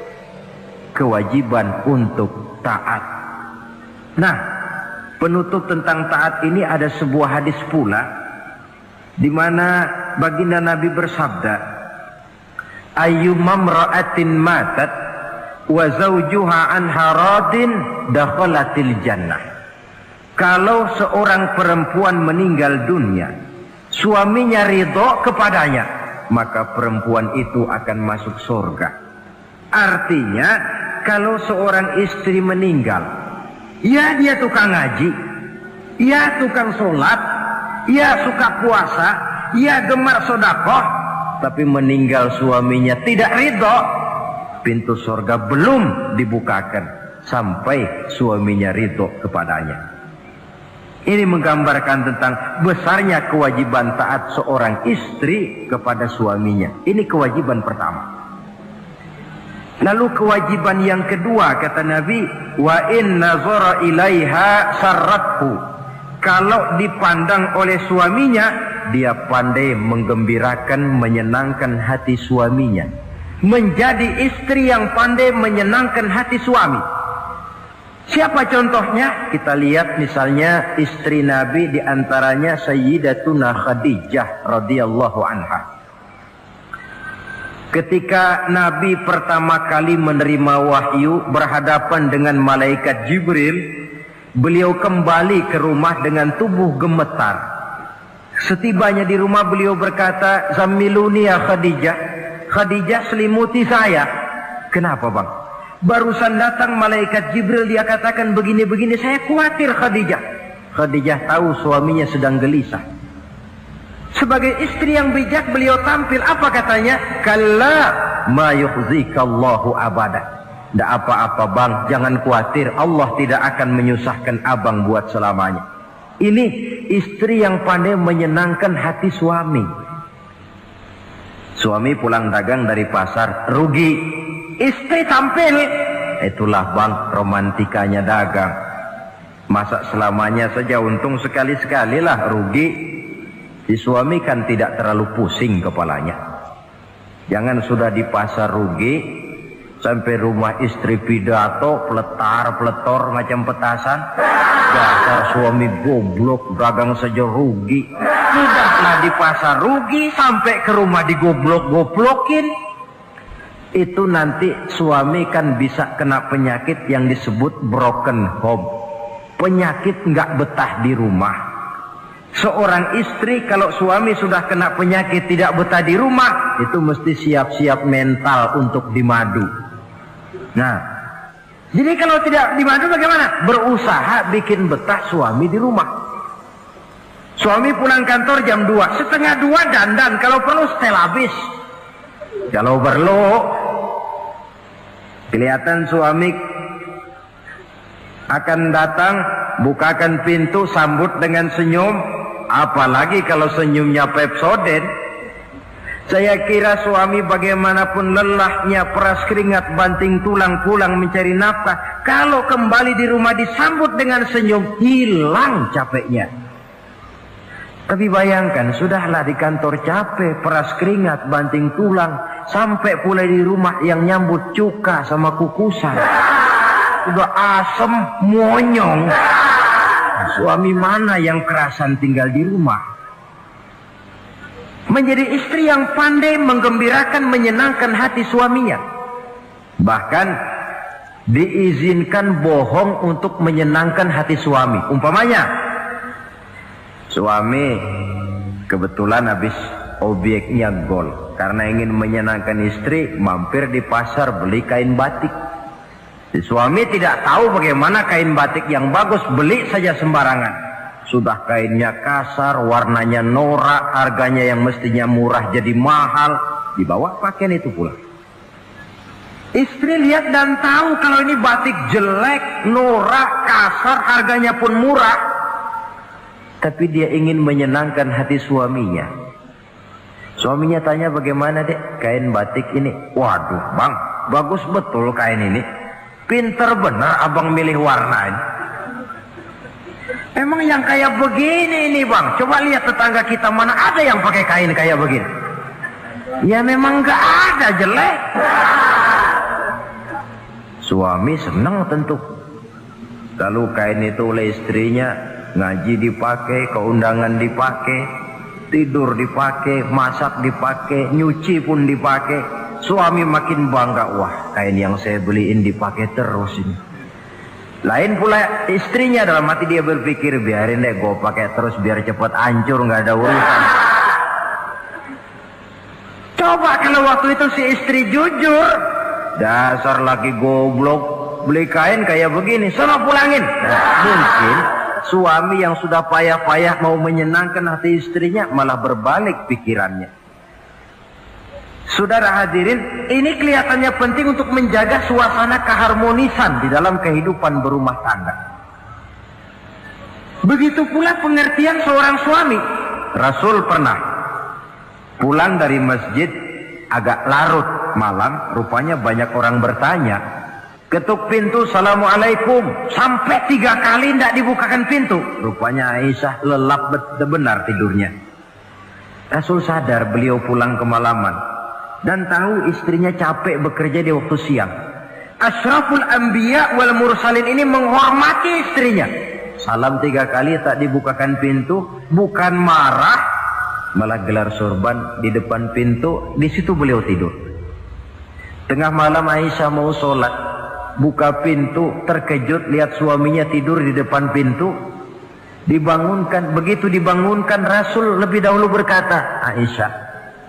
Kewajiban untuk taat. Nah, penutup tentang taat ini ada sebuah hadis pula di mana baginda Nabi bersabda, ayyumam ra'atin matat wa zawjuha anha radin dakhalatil jannah. Kalau seorang perempuan meninggal dunia, suaminya ridho kepadanya, maka perempuan itu akan masuk surga. Artinya, kalau seorang istri meninggal, ya dia tukang ngaji, ya tukang sholat, ya suka puasa, ya gemar sedekah, tapi meninggal suaminya tidak ridho, pintu surga belum dibukakan sampai suaminya ridho kepadanya. Ini menggambarkan tentang besarnya kewajiban taat seorang istri kepada suaminya. Ini kewajiban pertama. Lalu kewajiban yang kedua kata Nabi, wa in nazara ilaiha sarrathu. Kalau dipandang oleh suaminya, dia pandai menggembirakan, menyenangkan hati suaminya. Menjadi istri yang pandai menyenangkan hati suami. Siapa contohnya? Kita lihat misalnya istri Nabi, diantaranya Sayyidatuna Khadijah radhiyallahu anha. Ketika Nabi pertama kali menerima wahyu berhadapan dengan malaikat Jibril, beliau kembali ke rumah dengan tubuh gemetar. Setibanya di rumah beliau berkata, "Zammiluni ya Khadijah." Khadijah, selimuti saya. Kenapa bang? Barusan datang malaikat Jibril, dia katakan begini-begini, saya khawatir Khadijah. Khadijah tahu suaminya sedang gelisah. Sebagai istri yang bijak beliau tampil, apa katanya? Kalla ma yukhzikallahu abada. Tidak apa-apa bang, jangan khawatir, Allah tidak akan menyusahkan abang buat selamanya. Ini istri yang pandai menyenangkan hati suami. Suami pulang dagang dari pasar, rugi. Istri tampil, itulah bang romantikanya dagang. Masa selamanya saja untung sekali-sekali lah, rugi. Si suami kan tidak terlalu pusing kepalanya. Jangan sudah di pasar rugi, sampai rumah istri pidato, peletar-peletor macam petasan. Dasar suami goblok, dagang saja rugi. Sudahlah di pasar rugi, sampai ke rumah digoblok-goblokin. Itu nanti suami kan bisa kena penyakit yang disebut broken home. Penyakit nggak betah di rumah. Seorang istri kalau suami sudah kena penyakit tidak betah di rumah, itu mesti siap-siap mental untuk dimadu. Nah, jadi kalau tidak dimadu bagaimana? Berusaha bikin betah suami di rumah. Suami pulang kantor jam 2, setengah 2 dandan, kalau perlu setel habis. Kalau perlu kelihatan suami akan datang, bukakan pintu, sambut dengan senyum. Apalagi kalau senyumnya Pepsodent. Saya kira suami bagaimanapun lelahnya, peras keringat, banting tulang, pulang mencari nafkah, kalau kembali di rumah disambut dengan senyum, hilang capeknya. Tapi bayangkan, sudahlah di kantor capek, peras keringat, banting tulang, sampai pula di rumah yang nyambut cuka sama kukusan. Udah asem, monyong. Suami mana yang kerasan tinggal di rumah? Menjadi istri yang pandai menggembirakan, menyenangkan hati suaminya. Bahkan diizinkan bohong untuk menyenangkan hati suami. Umpamanya, suami kebetulan habis obyeknya gol. karena ingin menyenangkan istri, mampir di pasar beli kain batik. Si suami tidak tahu bagaimana kain batik yang bagus, beli saja sembarangan. Sudah kainnya kasar, warnanya norak, harganya yang mestinya murah jadi mahal, dibawa pakaian itu pulang. Istri lihat dan tahu kalau ini batik jelek, norak, kasar, harganya pun murah. Tapi dia ingin menyenangkan hati suaminya. Suaminya tanya, bagaimana dek kain batik ini? Waduh bang, bagus betul kain ini. Pinter benar abang milih warna ini. Emang yang kayak begini ini bang, coba lihat tetangga kita mana ada yang pakai kain kayak begini. Ya memang gak ada, jelek. Suami senang tentu. Lalu kain itu oleh istrinya, ngaji dipakai, keundangan dipakai, tidur dipakai, masak dipakai, nyuci pun dipakai. Suami makin bangga, wah kain yang saya beliin dipakai terus ini. Lain pula istrinya, dalam hati dia berpikir, biarin deh gue pakai terus biar cepat hancur, nggak ada urusan. Coba kalau waktu itu si istri jujur, dasar laki goblok, beli kain kayak begini, sono pulangin. Nah, mungkin suami yang sudah payah-payah mau menyenangkan hati istrinya malah berbalik pikirannya. Saudara hadirin, ini kelihatannya penting untuk menjaga suasana keharmonisan di dalam kehidupan berumah tangga. Begitu pula pengertian seorang suami. Rasul pernah pulang dari masjid agak larut malam, rupanya banyak orang bertanya. Ketuk pintu, assalamualaikum, sampai 3 kali tidak dibukakan pintu. Rupanya Aisyah lelap benar tidurnya. Rasul sadar beliau pulang kemalaman dan tahu istrinya capek bekerja di waktu siang. Asyraful anbiya wal mursalin ini menghormati istrinya. Salam 3 kali tak dibukakan pintu, bukan marah, malah gelar sorban di depan pintu. Di situ beliau tidur. Tengah malam Aisyah mau sholat, buka pintu, terkejut lihat suaminya tidur di depan pintu. Dibangunkan, begitu dibangunkan Rasul lebih dahulu berkata, Aisyah,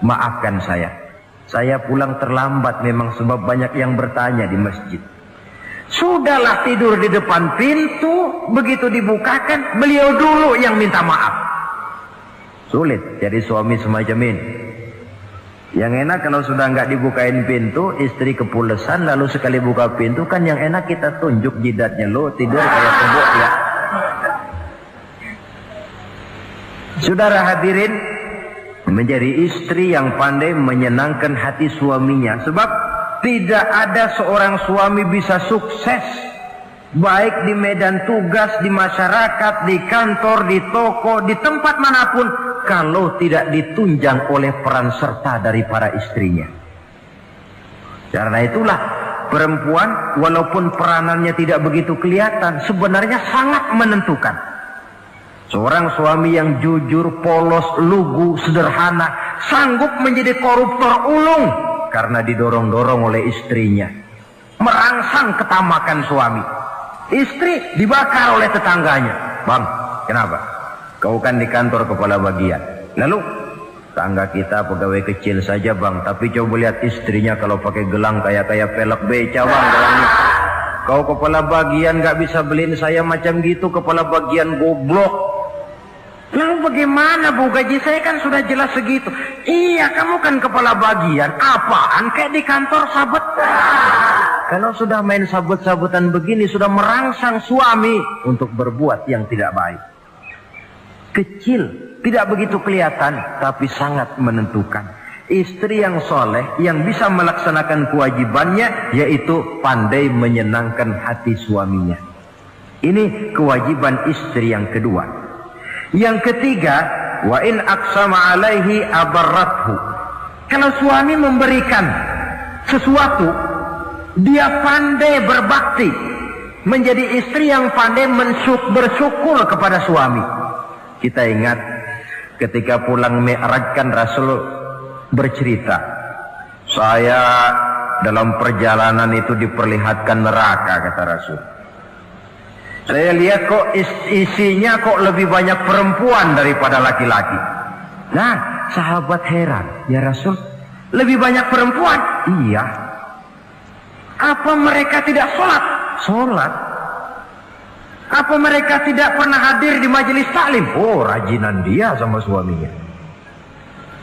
maafkan saya pulang terlambat memang sebab banyak yang bertanya di masjid. Sudahlah tidur di depan pintu, begitu dibukakan beliau dulu yang minta maaf. Sulit jadi suami semacam ini. Yang enak kalau sudah nggak dibukain pintu, istri kepulesan, lalu sekali buka pintu kan yang enak kita tunjuk jidatnya, lo tidur kayak tembok ya. Saudara hadirin, menjadi istri yang pandai menyenangkan hati suaminya. Sebab tidak ada seorang suami bisa sukses baik di medan tugas, di masyarakat, di kantor, di toko, di tempat manapun kalau tidak ditunjang oleh peran serta dari para istrinya. Karena itulah perempuan walaupun peranannya tidak begitu kelihatan, sebenarnya sangat menentukan. Seorang suami yang jujur, polos, lugu, sederhana, sanggup menjadi koruptor ulung karena didorong-dorong oleh istrinya. Merangsang ketamakan suami. Istri dibakar oleh tetangganya. Bang, kenapa? Kau kan di kantor kepala bagian. Lalu, tangga kita pegawai kecil saja bang, tapi coba lihat istrinya kalau pakai gelang kayak pelek beca bang gelangnya. Kau kepala bagian gak bisa beliin saya macam gitu, kepala bagian goblok. Lalu bagaimana bu, gaji saya kan sudah jelas segitu. Iya, kamu kan kepala bagian. Apaan kayak di kantor sabet. Kalau sudah main sabut-sabutan begini, sudah merangsang suami untuk berbuat yang tidak baik. Kecil, tidak begitu kelihatan, tapi sangat menentukan. Istri yang soleh, yang bisa melaksanakan kewajibannya, yaitu pandai menyenangkan hati suaminya. Ini kewajiban istri yang kedua. Yang ketiga, wa in aqsama alaihi abarrathu. Kalau suami memberikan sesuatu, dia pandai berbakti, menjadi istri yang pandai bersyukur kepada suami. Kita ingat ketika pulang Mi'raj kan Rasul bercerita, saya dalam perjalanan itu diperlihatkan neraka, kata Rasul. Saya lihat kok isinya kok lebih banyak perempuan daripada laki-laki. Nah, sahabat heran, ya Rasul, Lebih banyak perempuan? Iya. Apa mereka tidak sholat? Sholat. Apa mereka tidak pernah hadir di majelis taklim? Oh, rajinan dia sama suaminya.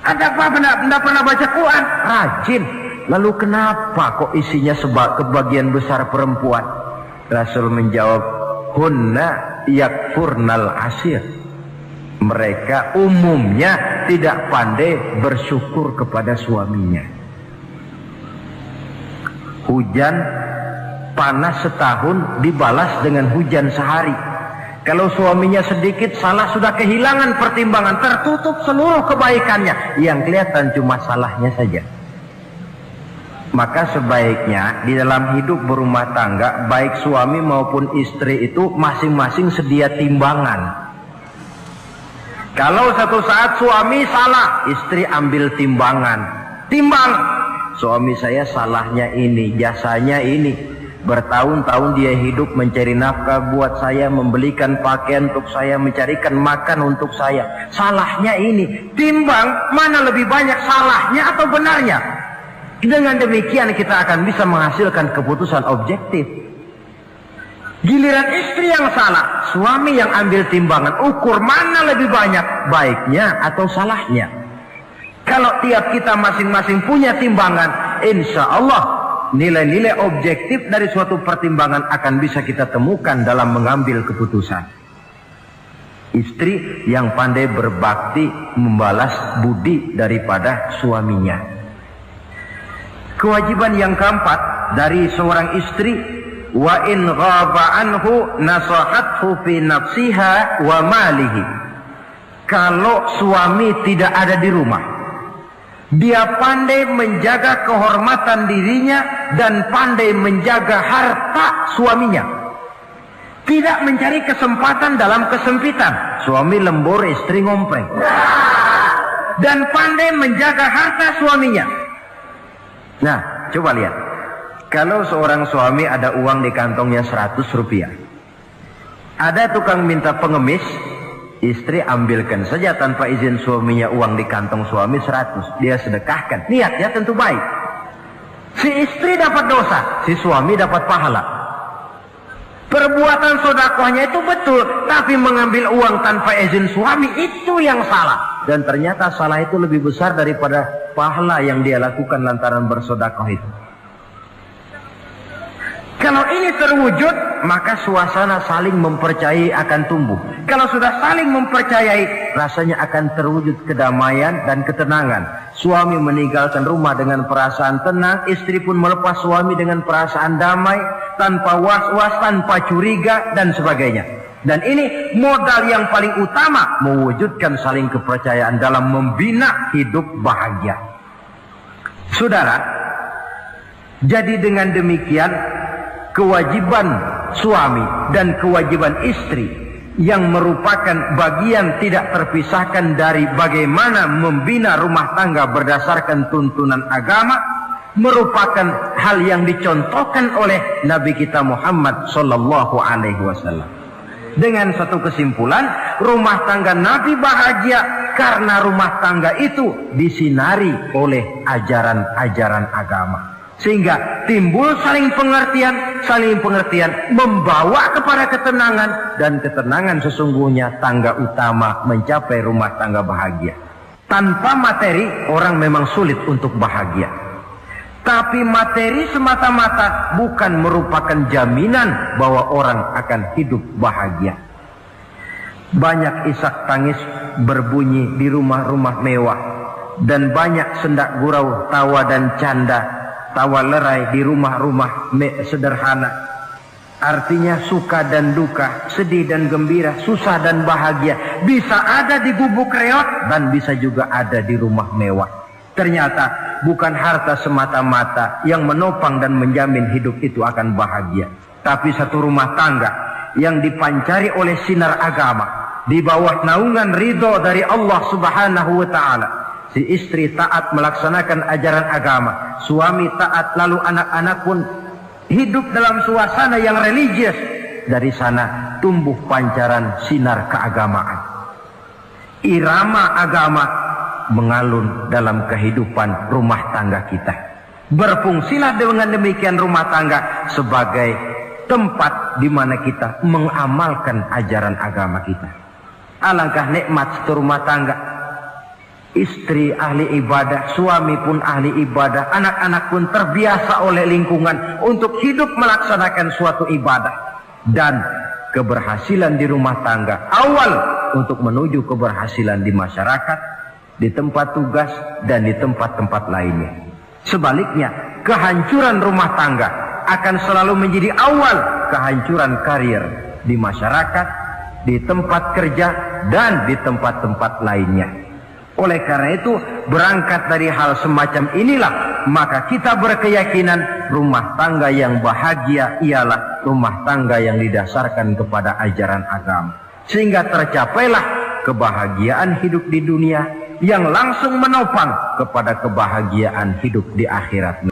Ada apa? Tidak pernah baca Quran? Rajin. Lalu kenapa kok isinya kebagian besar perempuan? Rasul menjawab, hunna yakfurnal asir. Mereka umumnya tidak pandai bersyukur kepada suaminya. Hujan panas setahun dibalas dengan hujan sehari. Kalau suaminya sedikit salah, sudah kehilangan pertimbangan, tertutup seluruh kebaikannya. Yang kelihatan cuma salahnya saja. Maka sebaiknya di dalam hidup berumah tangga, baik suami maupun istri itu masing-masing sedia timbangan. Kalau satu saat suami salah, istri ambil timbangan. Timbang, suami saya salahnya ini, jasanya ini. Bertahun-tahun dia hidup mencari nafkah buat saya, membelikan pakaian untuk saya, mencarikan makan untuk saya. Salahnya ini. Timbang, mana lebih banyak salahnya atau benarnya? Dengan demikian kita akan bisa menghasilkan keputusan objektif. Giliran istri yang salah, suami yang ambil timbangan, ukur mana lebih banyak baiknya atau salahnya. Kalau tiap kita masing-masing punya timbangan, insya Allah nilai-nilai objektif dari suatu pertimbangan akan bisa kita temukan dalam mengambil keputusan. Istri yang pandai berbakti membalas budi daripada suaminya. Kewajiban yang keempat dari seorang istri, wa in ghaba anhu nasahathu fi nafsiha wa malihi. Kalau suami tidak ada di rumah, dia pandai menjaga kehormatan dirinya dan pandai menjaga harta suaminya. Tidak mencari kesempatan dalam kesempitan. Suami lembur, istri ngompreng. Dan pandai menjaga harta suaminya. Nah, coba lihat. Kalau seorang suami ada uang di kantongnya 100 rupiah. Ada tukang minta pengemis, istri ambilkan saja tanpa izin suaminya uang di kantong suami 100. Dia sedekahkan. Niatnya tentu baik. Si istri dapat dosa, si suami dapat pahala. Perbuatan sedekahnya itu betul, tapi mengambil uang tanpa izin suami itu yang salah. Dan ternyata salah itu lebih besar daripada pahala yang dia lakukan lantaran bersedekah itu. Kalau ini terwujud, maka suasana saling mempercayai akan tumbuh. Kalau sudah saling mempercayai, rasanya akan terwujud kedamaian dan ketenangan. Suami meninggalkan rumah dengan perasaan tenang, istri pun melepas suami dengan perasaan damai, tanpa was-was, tanpa curiga, dan sebagainya. Dan ini modal yang paling utama, mewujudkan saling kepercayaan dalam membina hidup bahagia. Saudara, jadi dengan demikian, kewajiban suami dan kewajiban istri yang merupakan bagian tidak terpisahkan dari bagaimana membina rumah tangga berdasarkan tuntunan agama, merupakan hal yang dicontohkan oleh Nabi kita Muhammad sallallahu alaihi wasallam. Dengan satu kesimpulan, rumah tangga Nabi bahagia karena rumah tangga itu disinari oleh ajaran-ajaran agama. Sehingga timbul saling pengertian membawa kepada ketenangan, dan ketenangan sesungguhnya tangga utama mencapai rumah tangga bahagia. Tanpa materi orang memang sulit untuk bahagia. Tapi materi semata-mata bukan merupakan jaminan bahwa orang akan hidup bahagia. Banyak isak tangis berbunyi di rumah-rumah mewah, dan banyak sendak gurau, tawa dan canda, tawa lerai di rumah-rumah sederhana. Artinya suka dan duka, sedih dan gembira, susah dan bahagia bisa ada di gubuk reot dan bisa juga ada di rumah mewah. Ternyata bukan harta semata-mata yang menopang dan menjamin hidup itu akan bahagia, tapi satu rumah tangga yang dipancari oleh sinar agama di bawah naungan ridho dari Allah Subhanahu wa taala. Si istri taat melaksanakan ajaran agama, suami taat, lalu anak-anak pun hidup dalam suasana yang religius. Dari sana tumbuh pancaran sinar keagamaan. Irama agama mengalun dalam kehidupan rumah tangga kita. Berfungsilah dengan demikian rumah tangga sebagai tempat di mana kita mengamalkan ajaran agama kita. Alangkah nikmat satu rumah tangga. Istri ahli ibadah, suami pun ahli ibadah, anak-anak pun terbiasa oleh lingkungan untuk hidup melaksanakan suatu ibadah. Dan keberhasilan di rumah tangga awal untuk menuju keberhasilan di masyarakat, di tempat tugas, dan di tempat-tempat lainnya. Sebaliknya, kehancuran rumah tangga akan selalu menjadi awal kehancuran karir di masyarakat, di tempat kerja, dan di tempat-tempat lainnya. Oleh karena itu, berangkat dari hal semacam inilah, maka kita berkeyakinan rumah tangga yang bahagia ialah rumah tangga yang didasarkan kepada ajaran agama. Sehingga tercapailah kebahagiaan hidup di dunia yang langsung menopang kepada kebahagiaan hidup di akhirat.